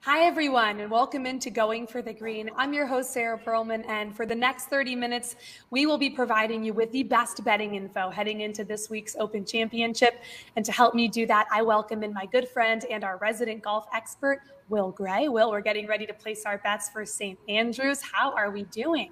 Hi, everyone, and welcome into Going for the Green. I'm your host, Sara Perlman, and for the next 30 minutes, we will be providing you with the best betting info heading into this week's Open Championship. And to help me do that, I welcome in my good friend and our resident golf expert, Will Gray. Will, we're getting ready to place our bets for St. Andrews. How are we doing?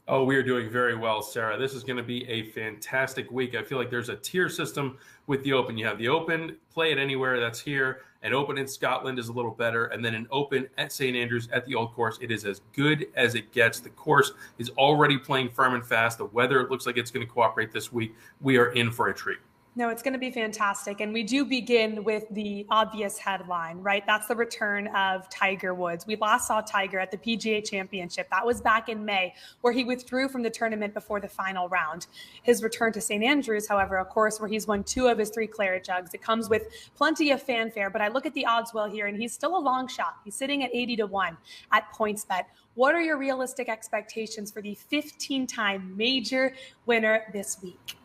Oh, we are doing very well, Sarah. This is going to be a fantastic week. I feel like there's a tier system with the Open. You have the Open, play it anywhere, that's here. An Open in Scotland is a little better. And then an Open at St. Andrews at the Old Course. It is as good as it gets. The course is already playing firm and fast. The weather looks like it's going to cooperate this week. We are in for a treat. No, it's going to be fantastic. And we do begin with the obvious headline, right? That's the return of Tiger Woods. We last saw Tiger at the PGA Championship. That was back in May, where he withdrew from the tournament before the final round. His return to St. Andrews, however, of course, where he's won 2 of his 3 claret jugs. It comes with plenty of fanfare, but I look at the odds well here, and he's still a long shot. He's sitting at 80-1 at PointsBet. What are your realistic expectations for the 15-time major winner this week?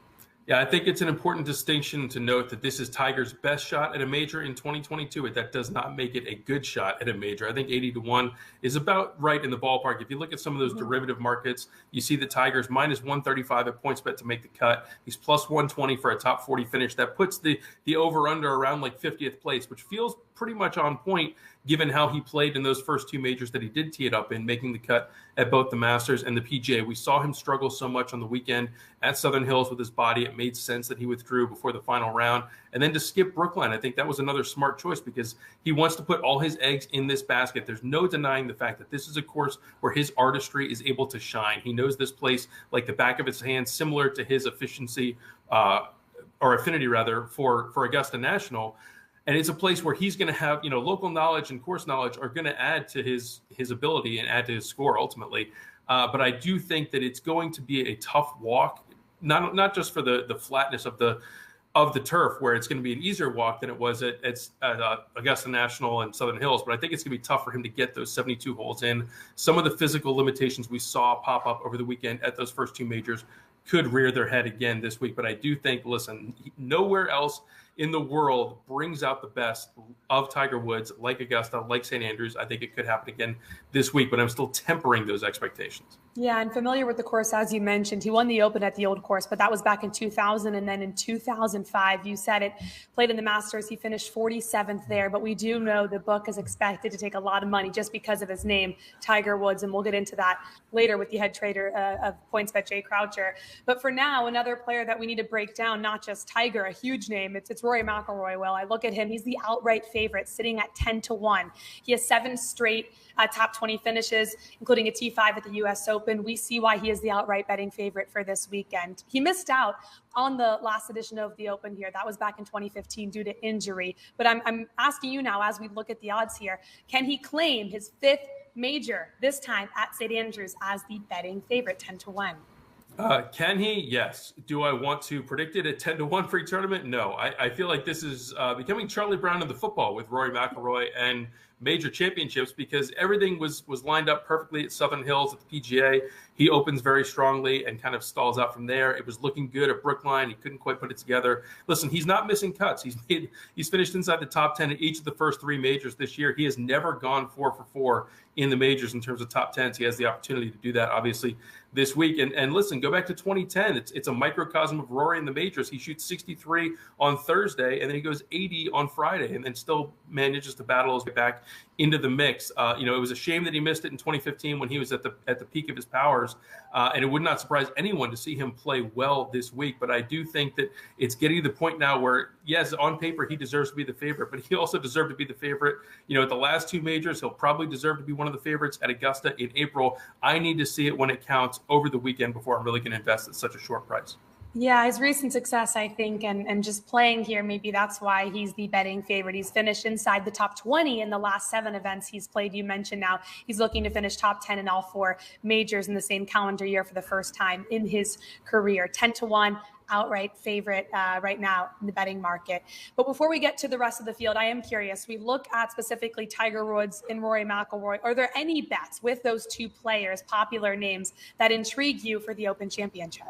Yeah, I think it's an important distinction to note that this is Tiger's best shot at a major in 2022, but that does not make it a good shot at a major. I think 80-1 is about right in the ballpark. If you look at some of those derivative markets, you see the Tiger's minus 135 at PointsBet to make the cut. He's plus 120 for a top 40 finish. That puts the over-under around like 50th place, which feels pretty much on point given how he played in those first 2 majors that he did tee it up in, making the cut at both the Masters and the PGA. We saw him struggle so much on the weekend at Southern Hills with his body. It made sense that he withdrew before the final round. And then to skip Brookline, I think that was another smart choice because he wants to put all his eggs in this basket. There's no denying the fact that this is a course where his artistry is able to shine. He knows this place like the back of his hand, similar to his efficiency or affinity rather for Augusta National. And it's a place where he's going to have, local knowledge and course knowledge are going to add to his ability and add to his score ultimately. But I do think that it's going to be a tough walk, not just for the flatness of the turf, where it's going to be an easier walk than it was at Augusta National and Southern Hills. But I think it's going to be tough for him to get those 72 holes in. Some of the physical limitations we saw pop up over the weekend at those first 2 majors could rear their head again this week. But I do think, listen, nowhere else in the world brings out the best of Tiger Woods like Augusta, like St. Andrews. I think it could happen again this week, but I'm still tempering those expectations. Yeah, and familiar with the course, as you mentioned. He won the Open at the Old Course, but that was back in 2000. And then in 2005, you said it, played in the Masters. He finished 47th there. But we do know the book is expected to take a lot of money just because of his name, Tiger Woods. And we'll get into that later with the head trader of PointsBet, Jay Croucher. But for now, another player that we need to break down, not just Tiger, a huge name. It's Rory Mcilroy. Well, I look at him. He's the outright favorite, sitting at 10-1. He has 7 straight top 20 finishes, including a T5 at the U.S. Open. We see why he is the outright betting favorite for this weekend. He missed out on the last edition of the Open here. That was back in 2015 due to injury. But I'm asking you now, as we look at the odds here, can he claim his 5th major, this time at St. Andrews, as the betting favorite, 10-1? Can he? Yes. Do I want to predict it at 10-1 for a tournament? No. I feel like this is becoming Charlie Brown in the football with Rory Mcilroy and major championships, because everything was lined up perfectly at Southern Hills at the PGA. He opens very strongly and kind of stalls out from there. It was looking good at Brookline. He couldn't quite put it together. Listen, he's not missing cuts. He's finished inside the top 10 in each of the first 3 majors this year. He has never gone 4 for 4 in the majors in terms of top 10s. He has the opportunity to do that, obviously, this week. And listen, go back to 2010. It's a microcosm of Rory in the majors. He shoots 63 on Thursday, and then he goes 80 on Friday, and then still manages to battle his way back into the mix. It was a shame that he missed it in 2015 when he was at the peak of his powers, and it would not surprise anyone to see him play well this week. But I do think that it's getting to the point now where, yes, on paper he deserves to be the favorite, but he also deserved to be the favorite. At the last 2 majors, he'll probably deserve to be one of the favorites at Augusta in April. I need to see it when it counts over the weekend before I'm really going to invest at such a short price. Yeah, his recent success, I think, and just playing here, maybe that's why he's the betting favorite. He's finished inside the top 20 in the last 7 events he's played. You mentioned now he's looking to finish top 10 in all 4 majors in the same calendar year for the first time in his career. 10-1. Outright favorite right now in the betting market. But before we get to the rest of the field, I am curious. We look at specifically Tiger Woods and Rory Mcilroy. Are there any bets with those 2 players, popular names, that intrigue you for the Open Championship?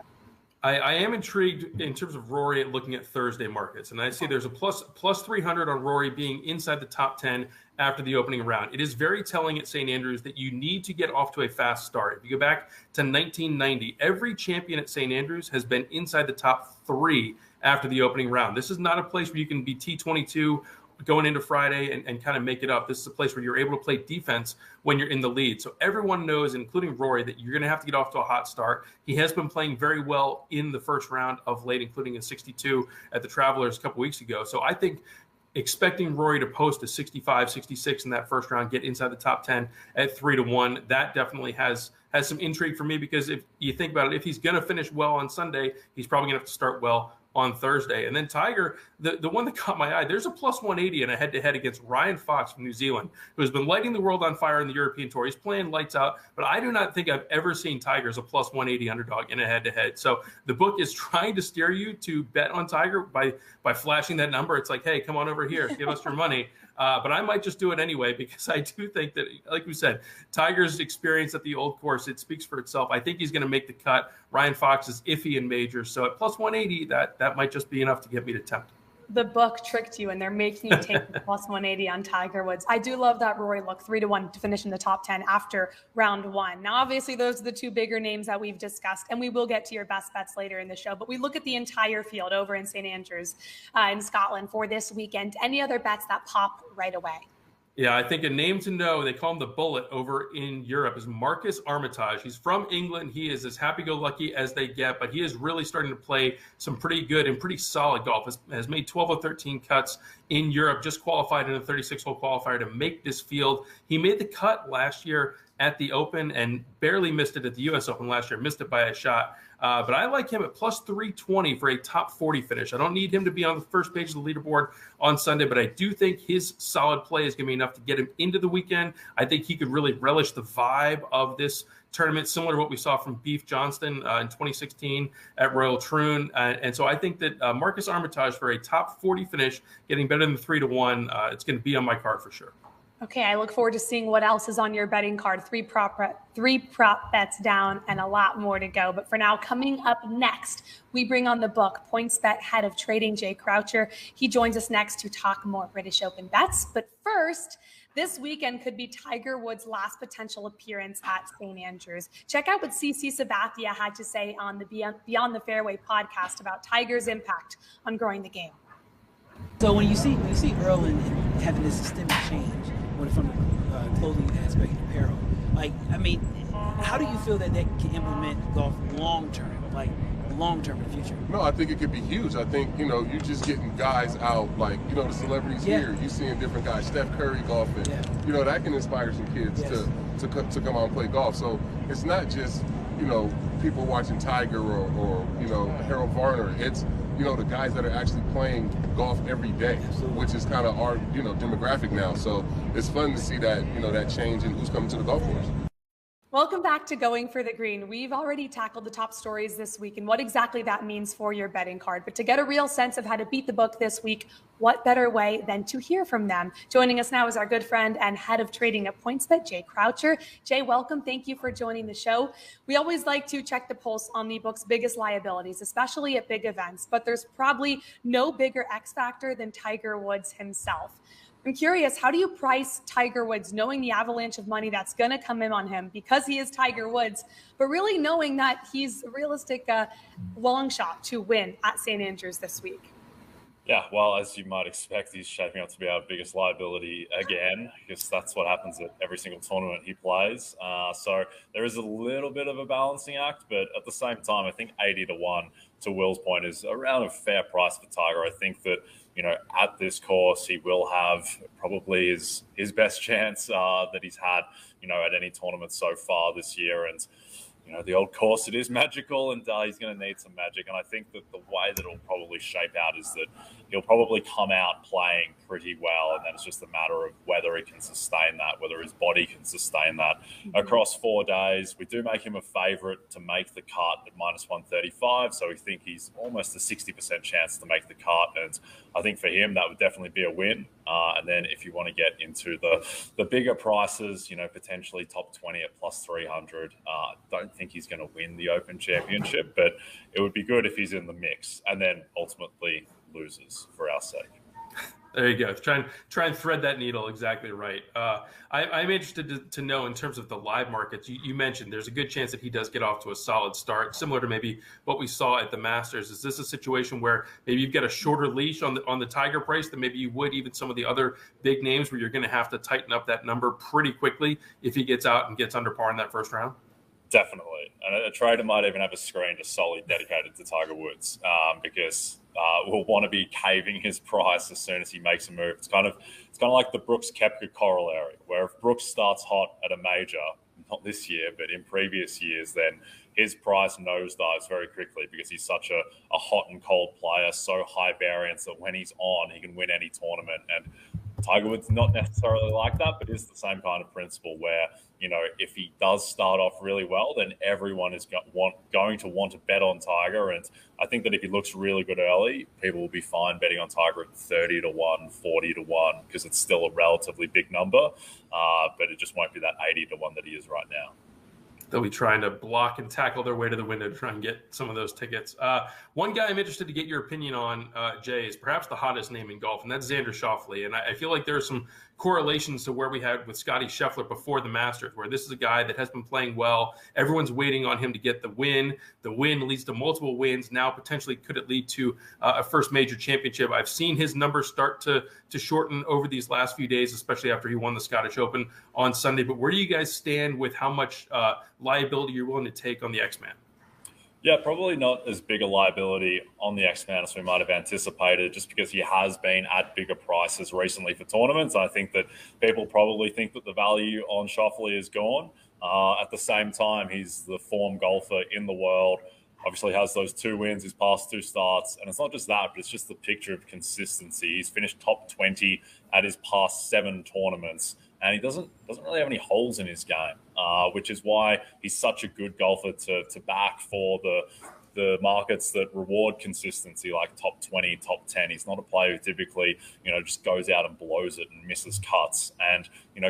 I am intrigued in terms of Rory looking at Thursday markets, and I see there's a plus 300 on Rory being inside the top 10 after the opening round. It is very telling at St. Andrews that you need to get off to a fast start. If you go back to 1990, every champion at St. Andrews has been inside the top 3 after the opening round. This is not a place where you can be T22 going into Friday and kind of make it up. This is a place where you're able to play defense when you're in the lead. So everyone knows, including Rory, that you're going to have to get off to a hot start. He has been playing very well in the first round of late, including a 62 at the Travelers a couple weeks ago. So I think expecting Rory to post a 65, 66 in that first round, get inside the top 10 at 3-1, that definitely has some intrigue for me, because if you think about it, if he's going to finish well on Sunday, he's probably going to have to start well on Thursday. And then Tiger, the one that caught my eye, there's a plus 180 in a head-to-head against Ryan Fox from New Zealand, who has been lighting the world on fire in the European Tour. He's playing lights out, but I do not think I've ever seen Tiger as a plus 180 underdog in a head-to-head. So the book is trying to steer you to bet on Tiger by flashing that number. It's like, hey, come on over here, give us your money. But I might just do it anyway, because I do think that, like we said, Tiger's experience at the Old Course, it speaks for itself. I think he's going to make the cut. Ryan Fox is iffy in majors. So at plus 180, that might just be enough to get me to tempt. The book tricked you, and they're making you take the plus 180 on Tiger Woods. I do love that Rory look, 3-1 to finish in the top 10 after round 1. Now, obviously, those are the 2 bigger names that we've discussed, and we will get to your best bets later in the show. But we look at the entire field over in St. Andrews in Scotland for this weekend. Any other bets that pop right away? Yeah, I think a name to know, they call him the Bullet over in Europe, is Marcus Armitage. He's from England. He is as happy-go-lucky as they get, but he is really starting to play some pretty good and pretty solid golf. Has made 12 of 13 cuts in Europe, just qualified in a 36-hole qualifier to make this field. He made the cut last year at the Open and barely missed it at the U.S. Open last year, missed it by a shot. But I like him at plus 320 for a top 40 finish. I don't need him to be on the first page of the leaderboard on Sunday, but I do think his solid play is going to be enough to get him into the weekend. I think he could really relish the vibe of this tournament, similar to what we saw from Beef Johnston in 2016 at Royal Troon. And so I think that Marcus Armitage for a top 40 finish, getting better than 3-1, it's going to be on my card for sure. Okay, I look forward to seeing what else is on your betting card. 3 prop bets down and a lot more to go. But for now, coming up next, we bring on the book PointsBet head of trading, Jay Croucher. He joins us next to talk more British Open bets. But first, this weekend could be Tiger Woods' last potential appearance at St. Andrews. Check out what CC Sabathia had to say on the Beyond the Fairway podcast about Tiger's impact on growing the game. So when you see Earl and having this systemic change, from the clothing aspect and apparel, how do you feel that can implement golf long term in the future? No, I think it could be huge. I think, you're just getting guys out, the celebrities here. You're seeing different guys, Steph Curry golfing. Yeah. That can inspire some kids to come out and play golf. So it's not just, people watching Tiger or Harold Varner. It's, the guys that are actually playing golf every day, which is kind of our, demographic now. So it's fun to see that, that change in who's coming to the golf course. Welcome back to Going for the Green. We've already tackled the top stories this week and what exactly that means for your betting card. But to get a real sense of how to beat the book this week, what better way than to hear from them? Joining us now is our good friend and head of trading at PointsBet, Jay Croucher. Jay, welcome. Thank you for joining the show. We always like to check the pulse on the book's biggest liabilities, especially at big events. But there's probably no bigger X factor than Tiger Woods himself. I'm curious, how do you price Tiger Woods, knowing the avalanche of money that's going to come in on him because he is Tiger Woods, but really knowing that he's a realistic long shot to win at St. Andrews this week? Yeah, well, as you might expect, he's shaping up to be our biggest liability again, because that's what happens at every single tournament he plays. So there is a little bit of a balancing act, but at the same time, I think 80-1, to Will's point, is around a fair price for Tiger. I think that, at this course, he will have probably his best chance that he's had, at any tournament so far this year. And, the Old Course, it is magical, and he's going to need some magic. And I think that the way that it'll probably shape out is that he'll probably come out playing pretty well, and then it's just a matter of whether he can sustain that, whether his body can sustain that across 4 days. We do make him a favourite to make the cut at minus 135, so we think he's almost a 60% chance to make the cut, and I think for him that would definitely be a win. And then if you want to get into the bigger prices, potentially top 20 at plus 300, don't think he's going to win the Open Championship, but it would be good if he's in the mix and then ultimately loses for our sake. There you go. Try and thread that needle exactly right. I'm interested to know in terms of the live markets. You mentioned there's a good chance that he does get off to a solid start, similar to maybe what we saw at the Masters. Is this a situation where maybe you've got a shorter leash on the Tiger price than maybe you would even some of the other big names, where you're going to have to tighten up that number pretty quickly if he gets out and gets under par in that first round? Definitely. And a trader might even have a screen just solely dedicated to Tiger Woods because we'll want to be caving his price as soon as he makes a move. It's kind of like the Brooks Koepka corollary, where if Brooks starts hot at a major, not this year, but in previous years, then his price nosedives very quickly because he's such a hot and cold player, so high variance that when he's on, he can win any tournament. And Tiger Woods not necessarily like that, but is the same kind of principle where, if he does start off really well, then everyone is going to want to bet on Tiger. And I think that if he looks really good early, people will be fine betting on Tiger at 30 to 1, 40 to 1, because it's still a relatively big number, but it just won't be that 80 to 1 that he is right now. They'll be trying to block and tackle their way to the window to try and get some of those tickets. One guy I'm interested to get your opinion on, Jay, is perhaps the hottest name in golf, and that's Xander Schofley. And I feel like there are some correlations to where we had with Scottie Scheffler before the Masters, where this is a guy that has been playing well. Everyone's waiting on him to get the win. The win leads to multiple wins. Now, potentially, could it lead to a first major championship? I've seen his numbers start to shorten over these last few days, especially after he won the Scottish Open on Sunday. But where do you guys stand with how much liability you're willing to take on the X-Man? Yeah, probably not as big a liability on the X-Man as we might have anticipated, just because he has been at bigger prices recently for tournaments. I think that people probably think that the value on Schofley is gone. At the same time, he's the form golfer in the world. Obviously has those 2 wins, his past 2 starts. And it's not just that, but it's just the picture of consistency. He's finished top 20 at his past 7 tournaments. And he doesn't really have any holes in his game, which is why he's such a good golfer to back for the markets that reward consistency, like top 20, top 10. He's not a player who typically, just goes out and blows it and misses cuts. And,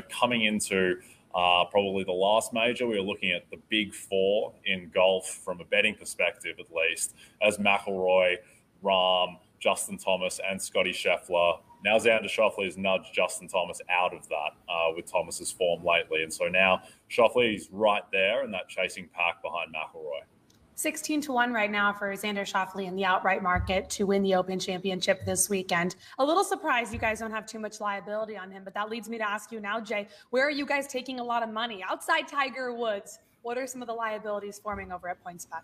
coming into probably the last major, we were looking at the big 4 in golf from a betting perspective, at least, as McIlroy, Rahm, Justin Thomas, and Scottie Scheffler. Now Xander Schofley has nudged Justin Thomas out of that with Thomas's form lately. And so now Schofley is right there in that chasing pack behind McIlroy. 16 to 1 right now for Xander Schofley in the outright market to win the Open Championship this weekend. A little surprised you guys don't have too much liability on him, but that leads me to ask you now, Jay, where are you guys taking a lot of money? Outside Tiger Woods, what are some of the liabilities forming over at PointsBet?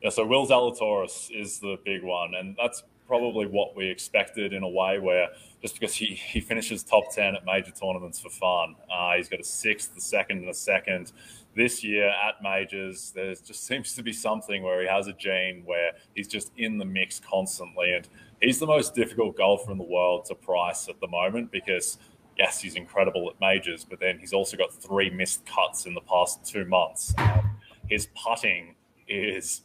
Yeah, so Will Zalatoris is the big one, and that's probably what we expected in a way, where just because he finishes top 10 at major tournaments for fun. He's got a 6th, a 2nd, and a 2nd. This year at majors, there just seems to be something where he has a gene where he's just in the mix constantly. And he's the most difficult golfer in the world to price at the moment because, yes, he's incredible at majors, but then he's also got 3 missed cuts in the past 2 months. His putting is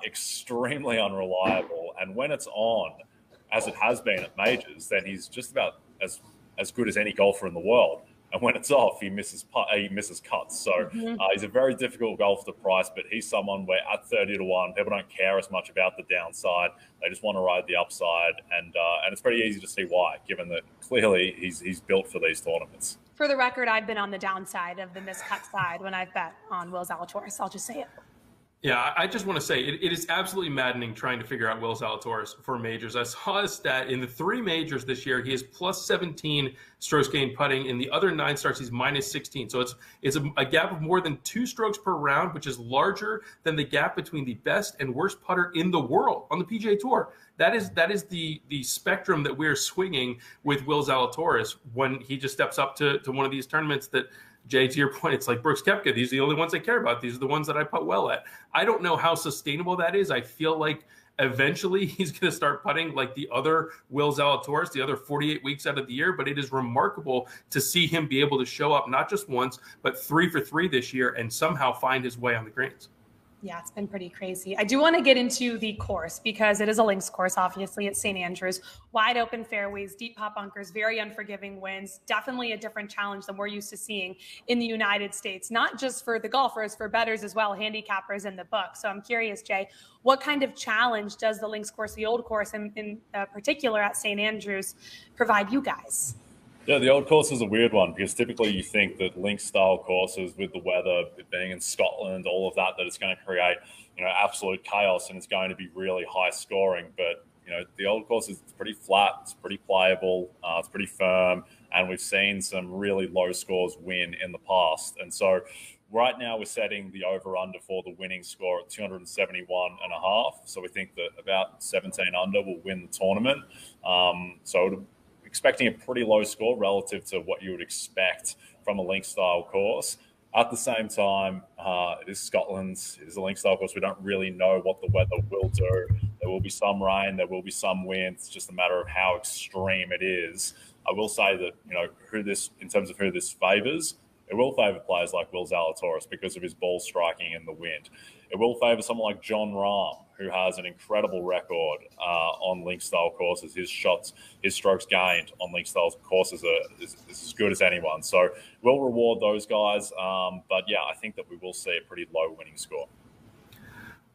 extremely unreliable. And when it's on, as it has been at majors, then he's just about as good as any golfer in the world. And when it's off, he misses cuts. So he's a very difficult golfer to price, but he's someone where at 30 to 1, people don't care as much about the downside. They just want to ride the upside. And it's pretty easy to see why, given that clearly he's built for these tournaments. For the record, I've been on the downside of the miscut side when I've bet on Will Zalatoris. I'll just say it. Yeah, I just want to say it is absolutely maddening trying to figure out Will Zalatoris for majors. I saw a stat in the 3 majors this year. He is plus 17 strokes gained putting. In the other 9 starts, he's minus 16. So it's a gap of more than 2 strokes per round, which is larger than the gap between the best and worst putter in the world on the PGA Tour. That is the spectrum that we're swinging with Will Zalatoris when he just steps up to one of these tournaments that, Jay, to your point, it's like Brooks Koepka. These are the only ones I care about. These are the ones that I putt well at. I don't know how sustainable that is. I feel like eventually he's going to start putting like the other Will Zalatoris, the other 48 weeks out of the year. But it is remarkable to see him be able to show up not just once, but 3 for 3 this year and somehow find his way on the greens. Yeah, it's been pretty crazy. I do want to get into the course because it is a links course, obviously. It's St. Andrews. Wide open fairways, deep pot bunkers, very unforgiving winds. Definitely a different challenge than we're used to seeing in the United States, not just for the golfers, for bettors as well, handicappers in the book. So I'm curious, Jay, what kind of challenge does the links course, the old course in particular at St. Andrews, provide you guys? Yeah, the old course is a weird one because typically you think that link-style courses with the weather, being in Scotland, all of that it's going to create, absolute chaos and it's going to be really high scoring. But, the old course is pretty flat, it's pretty playable, it's pretty firm, and we've seen some really low scores win in the past. And so right now we're setting the over-under for the winning score at 271.5. So we think that about 17 under will win the tournament. So expecting a pretty low score relative to what you would expect from a link-style course. At the same time, it is Scotland, it is a link-style course. We don't really know what the weather will do. There will be some rain, there will be some wind. It's just a matter of how extreme it is. I will say that, in terms of who this favours, it will favour players like Will Zalatoris because of his ball striking in the wind. It will favour someone like Jon Rahm, who has an incredible record on link-style courses. His shots, his strokes gained on link-style courses is as good as anyone. So we'll reward those guys. But yeah, I think that we will see a pretty low winning score.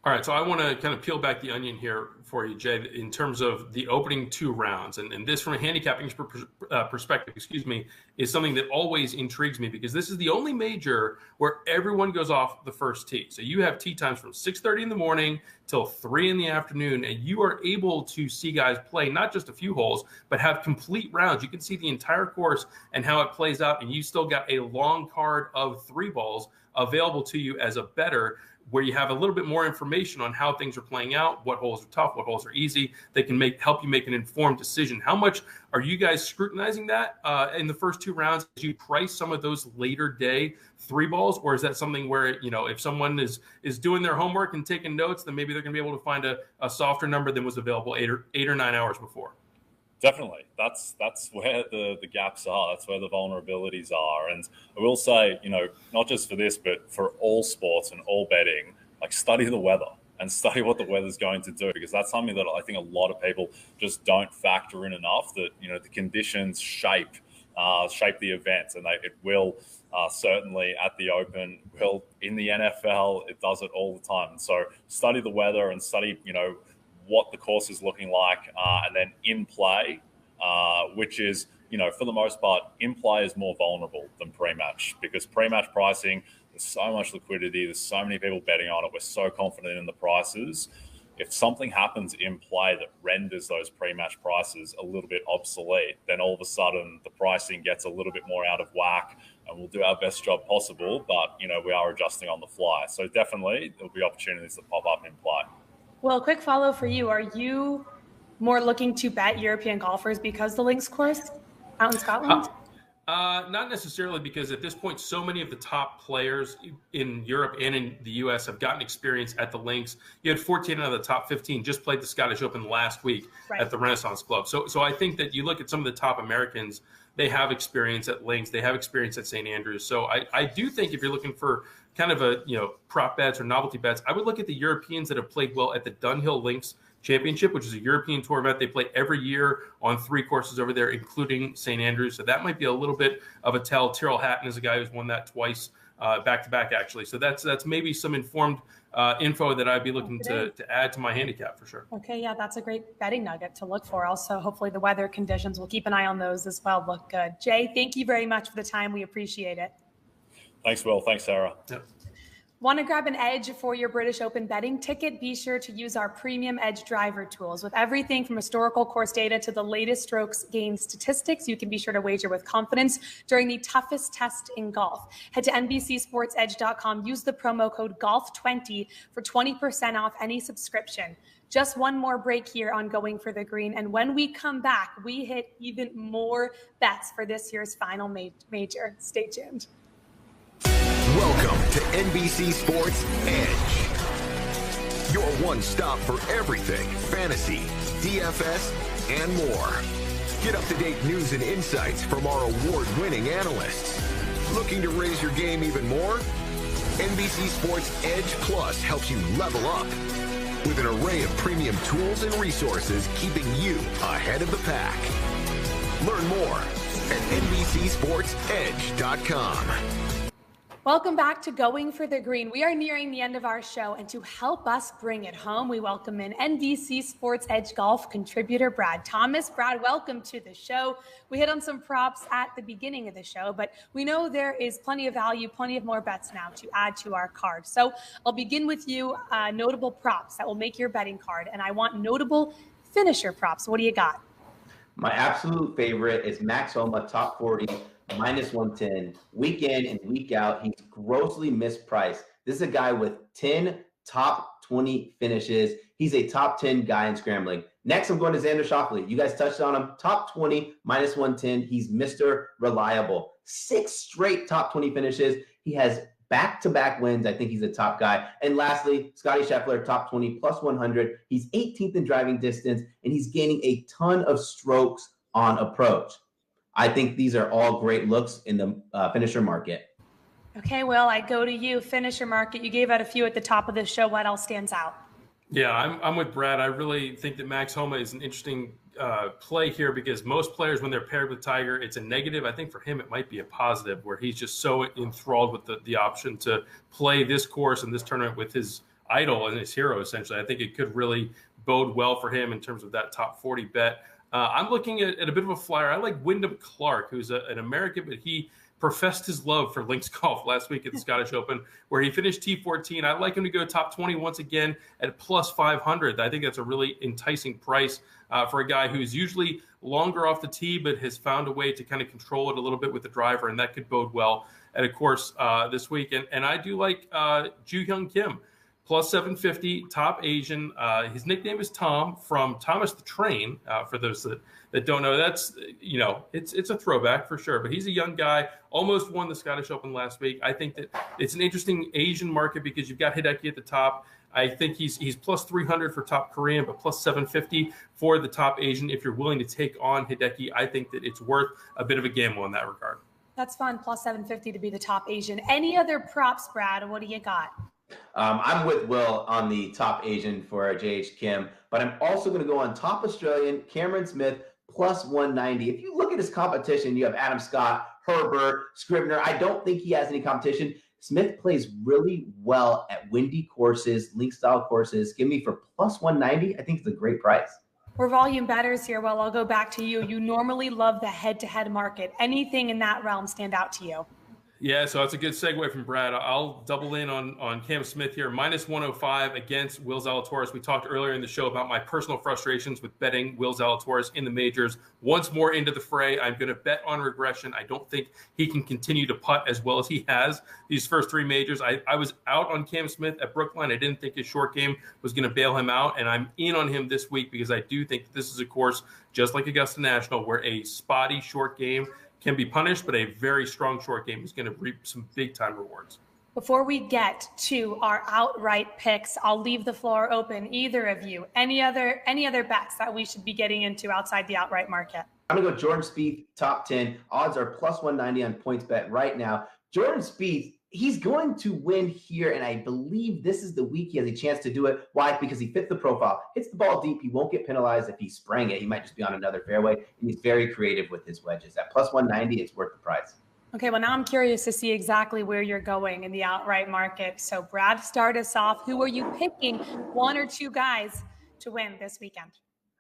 All right, so I want to kind of peel back the onion here for you, Jay, in terms of the opening two rounds. And this, from a handicapping perspective, is something that always intrigues me because this is the only major where everyone goes off the first tee. So you have tee times from 6:30 in the morning till 3 in the afternoon, and you are able to see guys play not just a few holes, but have complete rounds. You can see the entire course and how it plays out, and you still got a long card of 3 balls available to you as a bettor, where you have a little bit more information on how things are playing out, what holes are tough, what holes are easy. They can help you make an informed decision. How much are you guys scrutinizing that in the first 2 rounds? Do you price some of those later day 3 balls, or is that something where, if someone is doing their homework and taking notes, then maybe they're going to be able to find a softer number than was available 8 or 9 hours before? Definitely. That's where the gaps are. That's where the vulnerabilities are. And I will say, not just for this, but for all sports and all betting, study the weather and study what the weather's going to do, because that's something that I think a lot of people just don't factor in enough, that, the conditions shape the event, and it will certainly at the Open, will in the NFL, it does it all the time. And so study the weather and study, what the course is looking like, and then in play, which is, for the most part, in play is more vulnerable than pre-match, because pre-match pricing, there's so much liquidity, there's so many people betting on it, we're so confident in the prices. If something happens in play that renders those pre-match prices a little bit obsolete, then all of a sudden the pricing gets a little bit more out of whack, and we'll do our best job possible, but, we are adjusting on the fly. So definitely there'll be opportunities that pop up in play. Well, quick follow for you. Are you more looking to bet European golfers because the links course out in Scotland? Not necessarily, because at this point, so many of the top players in Europe and in the U.S. have gotten experience at the links. You had 14 out of the top 15 just played the Scottish Open last week at the Renaissance Club. So I think that you look at some of the top Americans, they have experience at links, they have experience at St. Andrews. So I do think if you're looking for kind of a, prop bets or novelty bets, I would look at the Europeans that have played well at the Dunhill Links Championship, which is a European tour event. They play every year on 3 courses over there, including St. Andrews. So that might be a little bit of a tell. Tyrrell Hatton is a guy who's won that twice, back-to-back, actually. So that's maybe some informed info that I'd be looking to add to my handicap for sure. Okay, yeah, that's a great betting nugget to look for. Also, hopefully the weather conditions, we'll keep an eye on those as well. Look good. Jay, thank you very much for the time. We appreciate it. Thanks, Will. Thanks, Sarah. Yep. Want to grab an edge for your British Open betting ticket? Be sure to use our premium Edge driver tools. With everything from historical course data to the latest strokes gained statistics, you can be sure to wager with confidence during the toughest test in golf. Head to NBCSportsEdge.com. Use the promo code GOLF20 for 20% off any subscription. Just one more break here on Going for the Green. And when we come back, we hit even more bets for this year's final major. Stay tuned. Welcome to NBC Sports EDGE, your one stop for everything fantasy, DFS, and more. Get up-to-date news and insights from our award-winning analysts. Looking to raise your game even more? NBC Sports Edge Plus helps you level up with an array of premium tools and resources keeping you ahead of the pack. Learn more at NBCSportsEdge.com. Welcome back to Going for the Green. We are nearing the end of our show, and to help us bring it home, we welcome in NBC Sports Edge Golf contributor Brad Thomas. Brad, welcome to the show. We hit on some props at the beginning of the show, but we know there is plenty of value, plenty of more bets now to add to our card. So I'll begin with you, notable props that will make your betting card, and I want notable finisher props. What do you got? My absolute favorite is Max Homa, top 40. -110, week in and week out. He's grossly mispriced. This is a guy with 10 top 20 finishes. He's a top 10 guy in scrambling. Next, I'm going to Xander Schofley. You guys touched on him. Top 20, -110. He's Mr. Reliable. 6 straight top 20 finishes. He has back-to-back wins. I think he's a top guy. And lastly, Scotty Scheffler, top 20, +100. He's 18th in driving distance, and he's gaining a ton of strokes on approach. I think these are all great looks in the finisher market. Okay, Will, I go to you. Finisher market. You gave out a few at the top of the show. What else stands out? Yeah, I'm with Brad. I really think that Max Homa is an interesting play here because most players, when they're paired with Tiger, it's a negative. I think for him, it might be a positive where he's just so enthralled with the option to play this course and this tournament with his idol and his hero, essentially. I think it could really bode well for him in terms of that top 40 bet. I'm looking at a bit of a flyer. I like Wyndham Clark, who's an American, but he professed his love for links golf last week at the Scottish Open, where he finished T14. I'd like him to go top 20 once again at +500. I think that's a really enticing price for a guy who's usually longer off the tee, but has found a way to kind of control it a little bit with the driver, and that could bode well at a course this week. And I do like Joo Hyung Kim. +750, top Asian. His nickname is Tom from Thomas the Train. For those that don't know, that's, it's a throwback for sure. But he's a young guy, almost won the Scottish Open last week. I think that it's an interesting Asian market because you've got Hideki at the top. I think he's +300 for top Korean, but +750 for the top Asian. If you're willing to take on Hideki, I think that it's worth a bit of a gamble in that regard. That's fun, +750 to be the top Asian. Any other props, Brad? What do you got? I'm with Will on the top Asian for JH Kim, but I'm also going to go on top Australian, Cameron Smith, +190. If you look at his competition, you have Adam Scott, Herbert, Scribner. I don't think he has any competition. Smith plays really well at windy courses, link-style courses. Give me for +190. I think it's a great price. We're volume bettors here. Well, I'll go back to you. You normally love the head-to-head market. Anything in that realm stand out to you? Yeah, so that's a good segue from Brad. I'll double in on Cam Smith here, -105 against Will Zalatoris. We talked earlier in the show about my personal frustrations with betting Will Zalatoris in the majors. Once more into the fray, I'm going to bet on regression. I don't think he can continue to putt as well as he has these first 3 majors. I was out on Cam Smith at Brookline. I didn't think his short game was going to bail him out, and I'm in on him this week because I do think that this is a course, just like Augusta National, where a spotty short game can be punished, but a very strong short game is going to reap some big-time rewards. Before we get to our outright picks, I'll leave the floor open. Either of you, any other bets that we should be getting into outside the outright market? I'm going to go Jordan Spieth, top 10. Odds are +190 on PointsBet right now. Jordan Spieth, he's going to win here, and I believe this is the week he has a chance to do it. Why? Because he fits the profile. Hits the ball deep. He won't get penalized if he sprang it. He might just be on another fairway, and he's very creative with his wedges. At +190, it's worth the price. Okay, well, now I'm curious to see exactly where you're going in the outright market. So, Brad, start us off. Who are you picking, 1 or 2 guys, to win this weekend?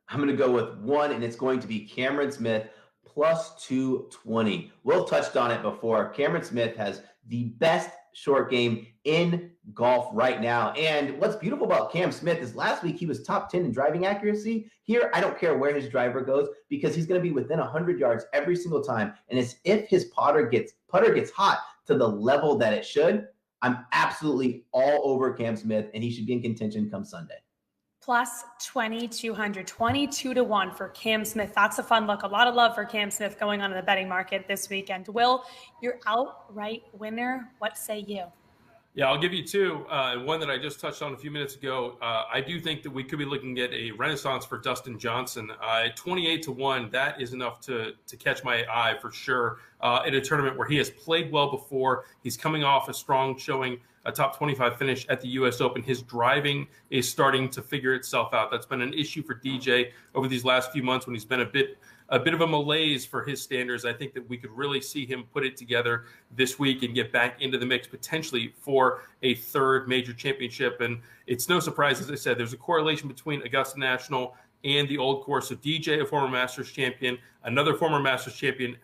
I'm going to go with 1, and it's going to be Cameron Smith, +220. Will touched on it before. Cameron Smith has the best short game in golf right now. And what's beautiful about Cam Smith is last week he was top 10 in driving accuracy. Here, I don't care where his driver goes because he's going to be within 100 yards every single time. And it's if his putter gets hot to the level that it should, I'm absolutely all over Cam Smith, and he should be in contention come Sunday. +2,200, 22-1 for Cam Smith. That's a fun look. A lot of love for Cam Smith going on in the betting market this weekend. Will, your outright winner, what say you? Yeah, I'll give you two. One that I just touched on a few minutes ago. I do think that we could be looking at a renaissance for Dustin Johnson. 28-1, that is enough to catch my eye for sure in a tournament where he has played well before. He's coming off a strong showing, a top 25 finish at the U.S. Open. His driving is starting to figure itself out. That's been an issue for DJ over these last few months when he's been a bit of a malaise for his standards. I think that we could really see him put it together this week and get back into the mix potentially for a third major championship. And it's no surprise, as I said, there's a correlation between Augusta National and the Old Course. So DJ, a former Masters champion, another former Masters champion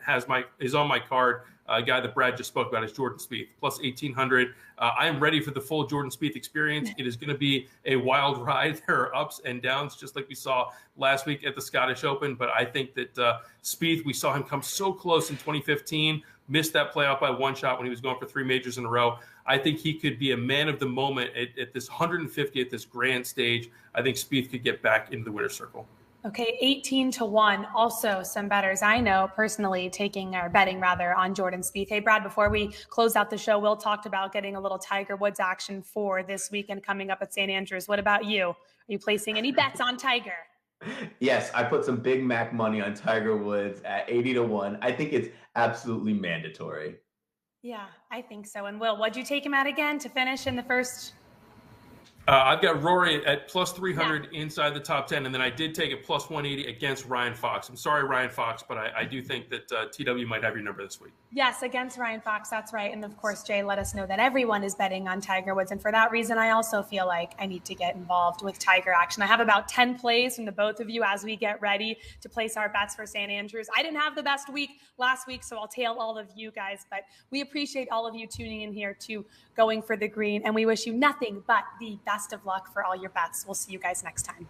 is on my card. A guy that Brad just spoke about is Jordan Spieth, plus 1,800. I am ready for the full Jordan Spieth experience. It is going to be a wild ride. There are ups and downs, just like we saw last week at the Scottish Open. But I think that Spieth, we saw him come so close in 2015, missed that playoff by one shot when he was going for 3 majors in a row. I think he could be a man of the moment at this 150th, this grand stage. I think Spieth could get back into the winner's circle. Okay, 18-1. Also, some bettors I know personally betting on Jordan Spieth. Hey, Brad, before we close out the show, Will talked about getting a little Tiger Woods action for this weekend coming up at St. Andrews. What about you? Are you placing any bets on Tiger? Yes, I put some Big Mac money on Tiger Woods at 80-1. I think it's absolutely mandatory. Yeah, I think so. And Will, what'd you take him at again to finish in the first? I've got Rory at plus 300 inside the top 10, and then I did take it plus 180 against Ryan Fox. I'm sorry, Ryan Fox, but I do think that TW might have your number this week. Yes, against Ryan Fox, that's right. And of course, Jay let us know that everyone is betting on Tiger Woods. And for that reason, I also feel like I need to get involved with Tiger action. I have about 10 plays from the both of you as we get ready to place our bets for St. Andrews. I didn't have the best week last week, so I'll tail all of you guys. But we appreciate all of you tuning in here to Going for the Green. And we wish you nothing but the best of luck for all your bets. We'll see you guys next time.